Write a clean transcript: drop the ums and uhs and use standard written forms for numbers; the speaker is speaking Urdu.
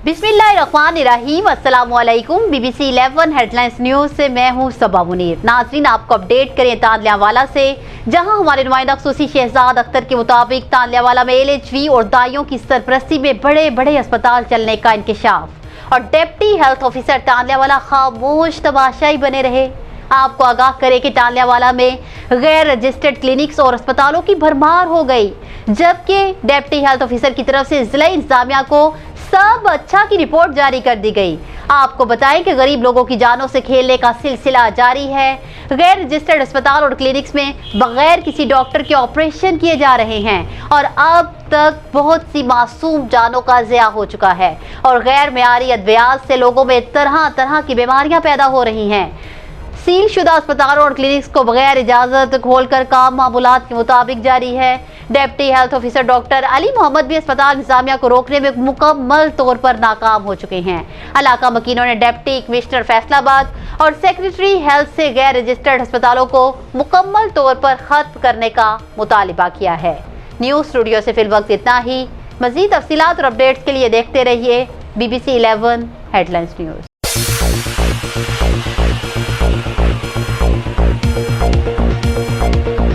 بسم اللہ الرحمن الرحیم، السلام علیکم۔ B B C 11 headlines news سے میں ہوں صبا منیر۔ ناظرین، آپ کو اپڈیٹ کریں تاندلیانوالہ سے، جہاں ہمارے نمائندہ خصوصی شہزاد اختر کے مطابق تاندلیانوالہ میں LHV اور دائیوں کی سرپرستی میں بڑے بڑے ہسپتال چلنے کا انکشاف، اور ڈپٹی ہیلتھ آفیسر تاندلیانوالہ خاموش تماشائی بنے رہے۔ آپ کو آگاہ کرے کہ تاندلیانوالہ میں غیر رجسٹرڈ کلینکس اور اسپتالوں کی بھرمار ہو گئی، جبکہ ڈپٹی ہیلتھ آفیسر کی طرف سے ضلعی انتظامیہ کو سب اچھا کی رپورٹ جاری کر دی گئی۔ آپ کو بتائیں کہ غریب لوگوں کی جانوں سے کھیلنے کا سلسلہ جاری ہے۔ غیر رجسٹرڈ اسپتال اور کلینکس میں بغیر کسی ڈاکٹر کے آپریشن کیے جا رہے ہیں، اور اب تک بہت سی معصوم جانوں کا ضیاع ہو چکا ہے، اور غیر معیاری ادویات سے لوگوں میں طرح طرح کی بیماریاں پیدا ہو رہی ہیں۔ سیل شدہ اسپتالوں اور کلینکس کو بغیر اجازت کھول کر کام معمولات کے مطابق جاری ہے۔ ڈپٹی ہیلتھ آفیسر ڈاکٹر علی محمد بھی اسپتال انتظامیہ کو روکنے میں مکمل طور پر ناکام ہو چکے ہیں۔ علاقہ مکینوں نے ڈپٹی کمشنر فیصل آباد اور سیکریٹری ہیلتھ سے غیر رجسٹرڈ اسپتالوں کو مکمل طور پر ختم کرنے کا مطالبہ کیا ہے۔ نیوز اسٹوڈیو سے فی الوقت اتنا ہی۔ مزید تفصیلات اور اپڈیٹس کے لیے دیکھتے رہیے BBC 11 ہیڈ لائنز نیوز۔